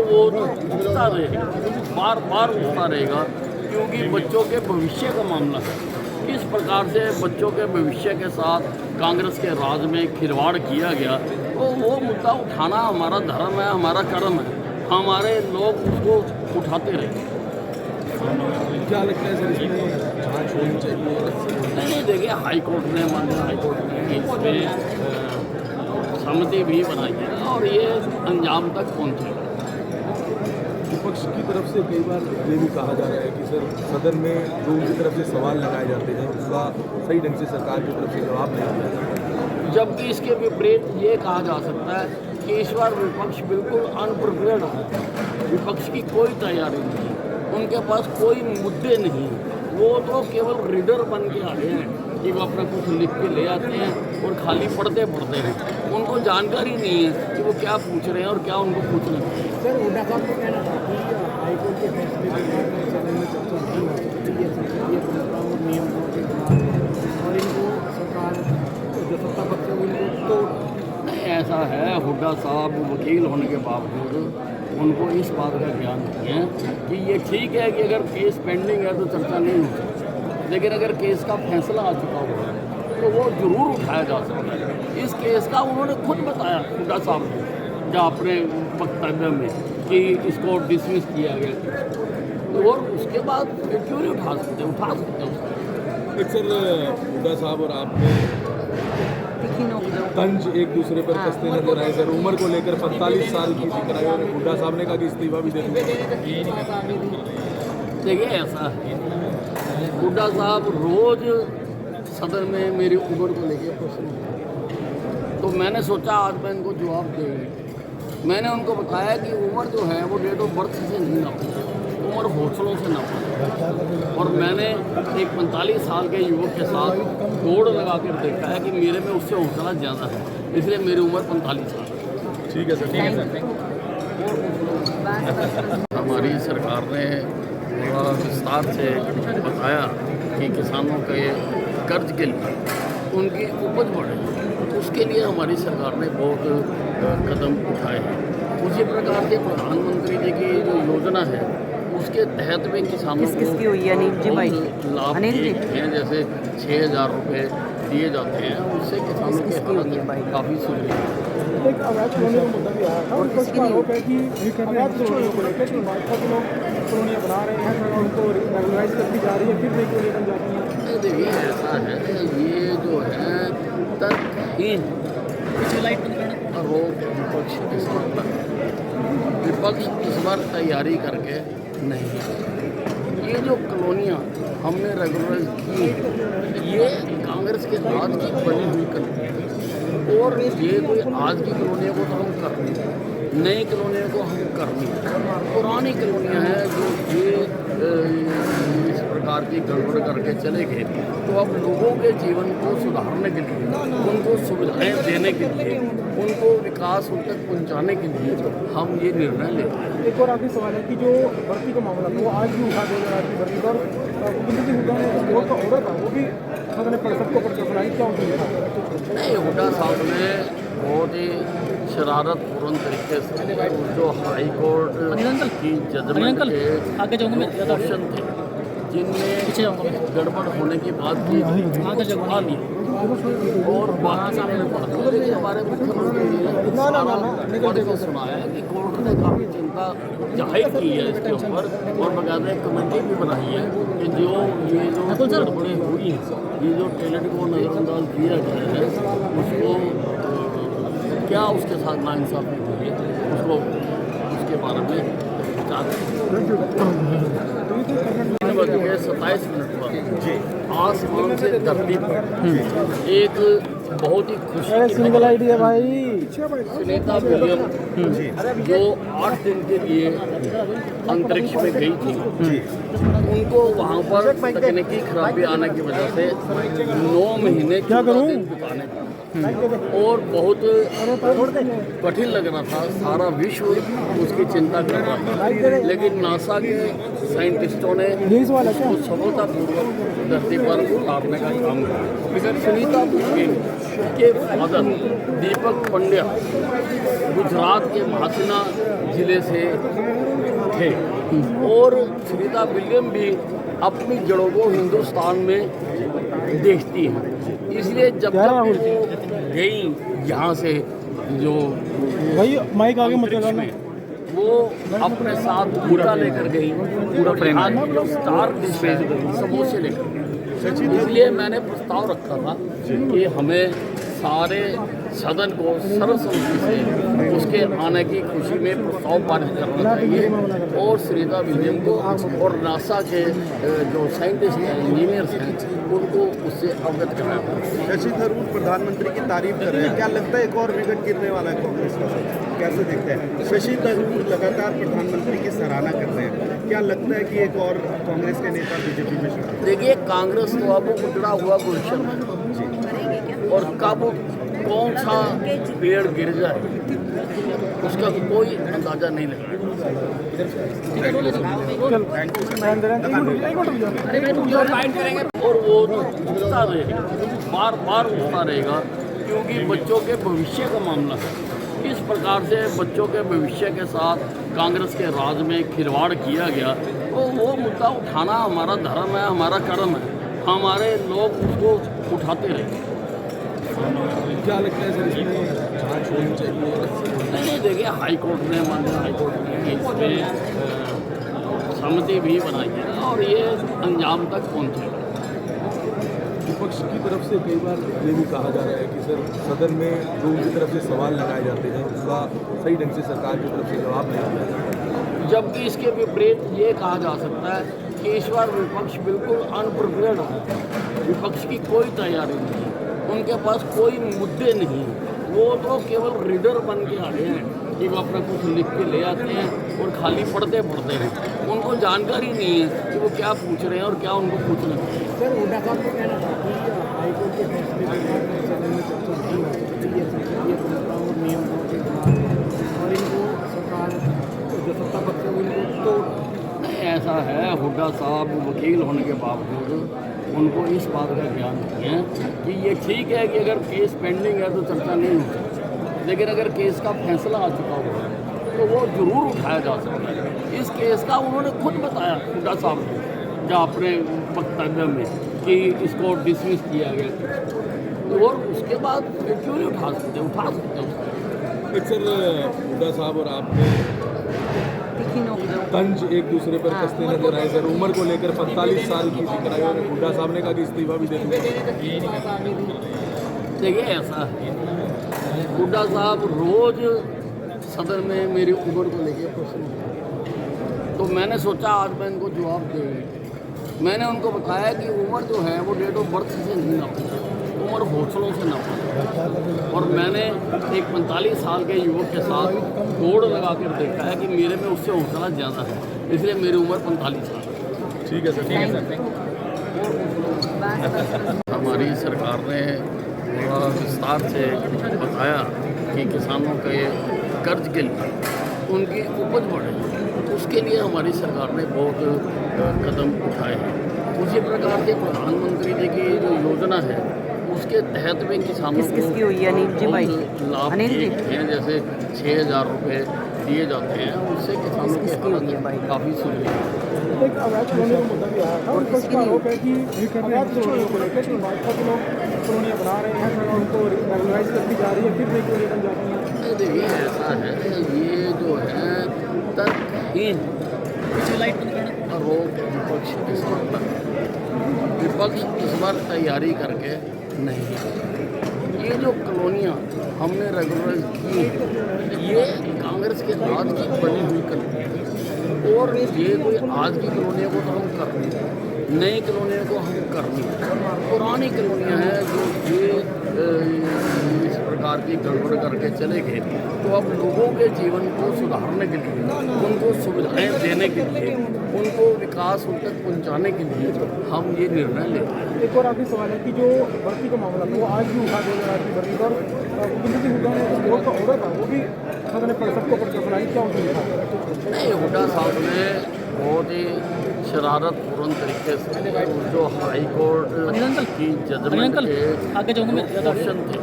वो तो उठता रहेगा, बार बार उठता रहेगा, क्योंकि बच्चों के भविष्य का मामला है। किस प्रकार से बच्चों के भविष्य के साथ कांग्रेस के राज में खिलवाड़ किया गया, तो वो मुद्दा उठाना हमारा धर्म है, हमारा कर्म है। हमारे लोग उसको उठाते रहे। क्या लगता है सर, इसमें जांच होनी चाहिए? नहीं, देखिए हाईकोर्ट ने माननीय हाईकोर्ट ने इसमें समिति भी बनाई है और ये अंजाम तक पहुँचेगा। विपक्ष की तरफ से कई बार ये भी कहा जा रहा है कि सर सदन में जो उनकी तरफ से सवाल लगाए जाते हैं उसका सही ढंग से सरकार की तरफ से जवाब नहीं दिया जाता, जबकि इसके विपरीत ये कहा जा सकता है कि इस बार विपक्ष बिल्कुल अनप्रिपेयर्ड है। विपक्ष की कोई तैयारी नहीं, उनके पास कोई मुद्दे नहीं, वो तो केवल रीडर बन के आ गए हैं कि वो अपना कुछ लिख के ले आते हैं और खाली पढ़ते हैं। उनको जानकारी नहीं है कि वो क्या पूछ रहे हैं और क्या उनको पूछना चाहिए। सर हुड्डा साहब को कहना था कि हाईकोर्ट के फैसले के बाद में सदन में चर्चा नहीं हो सकती है, संसदीय परंपरा और नियमों के खिलाफ और इनको सरकार जो सत्ता पक्ष है उनको तो नहीं, ऐसा है, हुड्डा साहब वकील होने के बावजूद उनको इस बात का ज्ञान नहीं है कि ये ठीक है कि अगर केस पेंडिंग है तो चर्चा नहीं हो सकती, लेकिन अगर केस का फैसला आ चुका हुआ है तो वो जरूर उठाया जा सकता है। इस केस का उन्होंने खुद बताया हुड्डा साहब को जो अपने वक्तव्य में कि इसको डिसमिस किया गया, तो और उसके बाद क्यों नहीं उठा सकते उसको। एक सर हुड्डा साहब और आपने तंज एक दूसरे पर कसते नजर आए सर, उम्र को लेकर 45 साल की जिक्र आई और हुड्डा साहब ने कहा कि इस्तीफा भी दे देंगे। देखिए ऐसा है, हुड्डा साहब रोज सदन में मेरी उम्र को लेकर प्रश्न, तो मैंने सोचा आज मैं इनको जवाब देंगे। मैंने उनको बताया कि उम्र जो है वो डेट ऑफ बर्थ से नहीं नापी, उम्र हौसलों से नापी। और मैंने एक 45 साल के युवक के साथ दौड़ लगा कर देखा है कि मेरे में उससे हौसला ज़्यादा है, इसलिए मेरी उम्र 45 साल है। ठीक है सर, ठीक है सर। हमारी सरकार ने बड़ा विस्तार से बताया कि किसानों के कर्ज के लिए उनकी उपज बढ़े, उसके लिए हमारी सरकार ने बहुत कदम उठाए हैं। उसी प्रकार से प्रधानमंत्री जी की जो योजना है उसके तहत में किसानों को लाभ हैं, जैसे 6,000 रुपये दिए जाते हैं, उससे किसानों के हालात काफ़ी सुधरे। एक अवैध कॉलोनी का मुद्दा भी आया था और इसका आरोप है कि अवैध कॉलोनियों को लेकर भाजपा के लोग कॉलोनियाँ बना रहे हैं और उनको रेगुलराइज करती जा रही है, फिर नहीं कॉलोनी बन जाती है। देखिए ऐसा है, ये जो है तर्कहीन आरोप विपक्ष इस बार विपक्ष इस बार तैयारी करके नहीं है। ये जो कॉलोनियाँ हमने रेगुलराइज की, ये कांग्रेस के राज की बनी हुई कॉलोनी है और ये कोई आज की कॉलोनियों को तो हम कर नहीं, नई कॉलोनियों को हम कर नहीं। पुरानी कॉलोनियाँ हैं जो ये इस प्रकार की गड़बड़ करके चले गए, तो अब लोगों के जीवन को सुधारने के लिए, उनको सुविधाएं देने के लिए, उनको विकास उन तक पहुँचाने के लिए हम ये निर्णय लेते हैं। एक और आखिरी सवाल है कि जो भर्ती का मामला था वो आज भी उठा दिया गया की भर्ती पर, मुख्यमंत्री हुड्डा ने कोर्ट का ऑर्डर था वो भी सदन में सबको पढ़कर सुनाई, क्या होती नहीं, हुड्डा साहब ने बहुत ही शरारतपूर्ण तरीके से जो हाई कोर्ट की जजमेंट के क्वेश्चन थे जिनमें गड़बड़ होने की बात की छुपा ली और बाकी हमारे मुख्यमंत्री ने सुनाया है कि कोर्ट ने काफ़ी चिंता जाहिर की है इसके ऊपर और बकायदा एक कमेटी भी बनाई है कि जो ये जो गड़बड़ें हुई हैं, ये जो टैलेंट को नज़रअंदाज किया गया है उसको क्या उसके साथ नाइंसाफ़ी हुई है उसको उसके बारे में 27 मिनट पर आसमान से धरती पर एक बहुत ही खुशी की सिंगल आईडी है भाई। सुनीता विलियम जो 8 दिन के लिए अंतरिक्ष में गई थी, उनको वहाँ पर तकनीकी खराबी आने की वजह से 9 महीने बिताने पड़े और बहुत कठिन लग रहा था। सारा विश्व उसकी चिंता कर रहा था, लेकिन नासा के साइंटिस्टों ने सवाल है क्या? उसको सफलतापूर्वक धरती पर उतारने का काम किया। सुनीता विलियम के फादर दीपक पंड्या गुजरात के महासिना जिले से थे और सुनीता विलियम भी अपनी जड़ों को हिंदुस्तान में देखती हैं, इसलिए जब वो गई यहाँ से जो भाई माइक आगे मत लगाना। वो अपने साथ पूरा लेकर गई, पूरा स्टार डिश समोसे लेकर गई। इसलिए मैंने प्रस्ताव रखा था कि हमें सारे सदन को सर्वसम्मति से उसके आने की खुशी में प्रस्ताव पारित करना चाहिए और सुनीता विलियम को और नासा के जो साइंटिस्ट हैं, इंजीनियर्स हैं, उनको उससे अवगत कराना चाहिए। शशि थरूर प्रधानमंत्री की तारीफ कर रहे हैं, क्या लगता है एक और विकेट गिरने वाला है कांग्रेस का? कैसे देखते हैं? शशि थरूर लगातार प्रधानमंत्री की सराहना कर रहे हैं, क्या लगता है कि एक और कांग्रेस के नेता बीजेपी में शामिल? देखिए, कांग्रेस तो अब उजड़ा हुआ गुलशन है और कब कौन सा पेड़ गिर जाए उसका कोई अंदाजा नहीं लगा। और वो उठता रहेगा, बार बार उठता रहेगा, क्योंकि बच्चों के भविष्य का मामला है। इस प्रकार से बच्चों के भविष्य के साथ कांग्रेस के राज में खिलवाड़ किया गया, तो वो मुद्दा उठाना हमारा धर्म है, हमारा कर्म है, हमारे लोग उसको उठाते रहे। क्या लगता है सर इसमें जांच होनी चाहिए? नहीं, देखिए, हाईकोर्ट ने माननीय हाईकोर्ट ने इसमें समिति भी बनाई है और ये अंजाम तक पहुंचेगा। विपक्ष की तरफ से कई बार ये भी कहा जा रहा है कि सर सदन में जो उनकी तरफ से सवाल लगाए जाते हैं उसका सही ढंग से सरकार की तरफ से जवाब नहीं दिया जाता, जबकि इसके विपरीत ये कहा जा सकता है कि इस बार विपक्ष बिल्कुल अनप्रिपेयर्ड है। विपक्ष की कोई तैयारी नहीं है, उनके पास कोई मुद्दे नहीं हैं, वो तो केवल रीडर बन के आ गए हैं कि वो अपना कुछ लिख के ले आते हैं और खाली पढ़ते हैं। उनको जानकारी नहीं है कि वो क्या पूछ रहे हैं और क्या उनको पूछना चाहिए। सर, हुड्डा साहब को कहना था कि हाईकोर्ट के फैसले के बाद में सदन में चर्चा नहीं हो सकती है, संसदीय परंपराओं और नियमों के खिलाफ और इनको सरकार जो सत्ता पक्ष है उनको तोड़। नहीं, ऐसा है, हुड्डा साहब वकील होने के बावजूद उनको इस बात का ज्ञान नहीं है कि ये ठीक है कि अगर केस पेंडिंग है तो चर्चा नहीं हो सकती, लेकिन अगर केस का फैसला आ चुका हुआ है तो वो जरूर उठाया जा सकता है। इस केस का उन्होंने खुद बताया, हुड्डा साहब ने जो अपने वक्तव्य में, कि इसको डिसमिस किया गया, और उसके बाद क्यों नहीं उठा सकते उसको। एक सर हुड्डा साहब और आपने तंज एक दूसरे पर कसते नजर आए सर, उम्र को लेकर 45 साल की जिक्र आई और हुड्डा साहब ने कहा कि इस्तीफा भी दे दूंगा। देखिए, ऐसा है, हुड्डा साहब रोज सदन में मेरी उम्र को लेकर प्रश्न, तो मैंने सोचा आज मैं इनको जवाब दूँ। मैंने उनको बताया कि उम्र जो है वो डेट ऑफ बर्थ से नहीं नापी, उम्र हौसलों से नापी। और मैंने एक 45 साल के युवक के साथ दौड़ लगा कर देखा है कि मेरे में उससे हौसला ज़्यादा है, इसलिए मेरी उम्र 45 साल है। ठीक है सर, ठीक है सर। हमारी सरकार ने बड़ा विस्तार से बताया कि किसानों के कर्ज के लिए उनकी उपज बढ़े, उसके लिए हमारी सरकार ने बहुत कदम उठाए हैं। उसी प्रकार से प्रधानमंत्री जी की जो योजना है उसके तहत में किसानों किसकी हुई है अनिल जी भाई? लाभ अनिल जी हैं, जैसे 6,000 रुपये दिए जाते हैं, उससे किसानों की हालत काफ़ी सुधरी है। एक अवैध कॉलोनी का मुद्दा भी आया था और विपक्ष का आरोप है कि अवैध कॉलोनियों को लेकर कि भाजपा के लोग कॉलोनियाँ बना रहे हैं और उनको रेगुलराइज करती जा रही है, फिर भी कॉलोनी बन जाती है। देखिए, ऐसा है, ये जो है तर्कहीन आरोप विपक्ष के साथ, विपक्ष इस बार तैयारी करके नहीं, ये जो कॉलोनियाँ हमने रेगुलराइज की, ये कांग्रेस के राज की बनी हुई कॉलोनी, और ये कोई आज की कॉलोनियों को तो हम कर नहीं, नई कॉलोनियों को हम कर नहीं, पुरानी कॉलोनियाँ हैं जो ये इस प्रकार की गड़बड़ करके चले गए, तो अब लोगों के जीवन को सुधारने के लिए, उनको सुविधाएं देने के लिए, उनको विकास उन तक पहुँचाने के लिए हम ये निर्णय लेते हैं। एक और आखिरी सवाल है कि जो भर्ती का मामला था वो आज भी उठा दिया गया की भर्ती पर, मुख्यमंत्री हुड्डा ने जो बोर्ड का ऑर्डर था वो भी सदन परिषद को प्रकट कराई, क्या उनकी लिखा? नहीं, हुड्डा साहब ने बहुत ही शरारतपूर्ण तरीके से जो हाई कोर्ट की जजमेंट के आगे जाऊंगा मैं, जो क्वेश्चन थे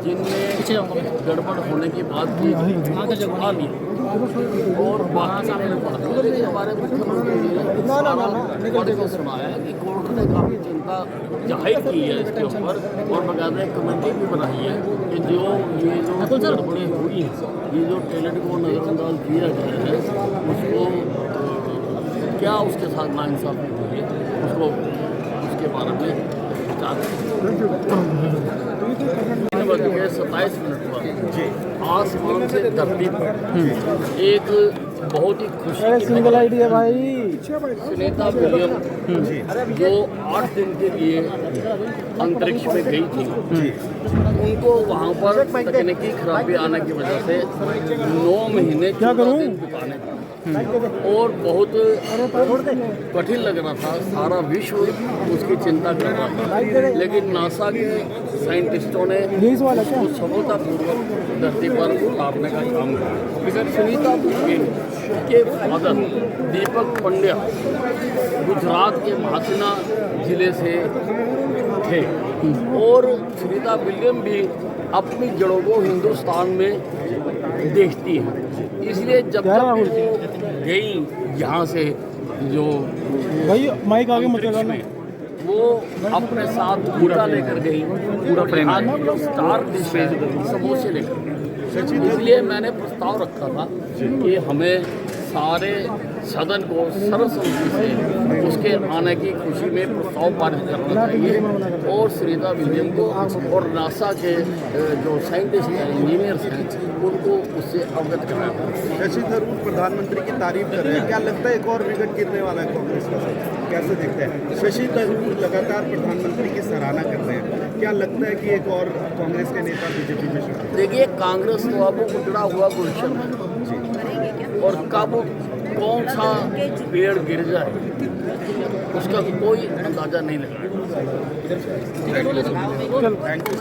जिनमें पीछे जाऊंगा मैं। गड़बड़ होने की बात की आगे जाऊंगा। उठा लिया और बाकी हमारे मुख्यमंत्री जी ने सारा को सुनाया कि कोर्ट ने काफ़ी चिंता जाहिर की है इसके ऊपर और बकायदा एक कमेटी भी बनाई है कि ये जो गड़बड़ी हुई है, ये जो टैलेंट को नज़रअंदाज किया गया है उसको क्या उसके साथ नाइंसाफ़ी हुई है उसको उसके बारे में बज के 27 मिनट पर आसमान से धरती पर एक बहुत ही खुशी की सिंगल आईडी है भाई। सुनीता विलियम जो 8 दिन के लिए अंतरिक्ष में गई थी उनको वहाँ पर तकनीकी खराबी आने की वजह से 9 महीने 14 दिन बिताने पड़े और बहुत कठिन लग रहा था। सारा विश्व उसकी चिंता कर रहा था, लेकिन नासा के साइंटिस्टों ने उसको सफलतापूर्वक धरती पर उतारने का काम किया। सुनीता विलियम के फादर दीपक पंड्या गुजरात के महासिना जिले से थे और सुनीता विलियम भी अपनी जड़ों को हिंदुस्तान में देखती हैं, इसलिए जब तक वो गई यहाँ से जो भाई माइक आगे मत अंतरिक्ष में वो अपने साथ पूरा लेकर गई, पूरा स्टार डिश में समोसे लेकर गई। इसलिए मैंने प्रस्ताव रखा था कि हमें सारे सदन को सर्वसम्मति से उसके आने की खुशी में प्रस्ताव पारित करना चाहिए और सुनीता विलियम को और नासा के जो साइंटिस्ट हैं, इंजीनियर्स हैं, उनको उससे अवगत कराना। शशि थरूर प्रधानमंत्री की तारीफ कर रहे हैं, क्या लगता है एक और विकेट गिरने वाला है कांग्रेस का? कैसे देखते हैं? शशि थरूर लगातार प्रधानमंत्री की सराहना कर रहे हैं, क्या लगता है कि एक और कांग्रेस के नेता बीजेपी में शामिल हैं? देखिए, कांग्रेस तो अब उजड़ा हुआ गुलशन है और कब कौन सा पेड़ गिर जाए उसका कोई अंदाजा नहीं लगा। चल थैंक यू।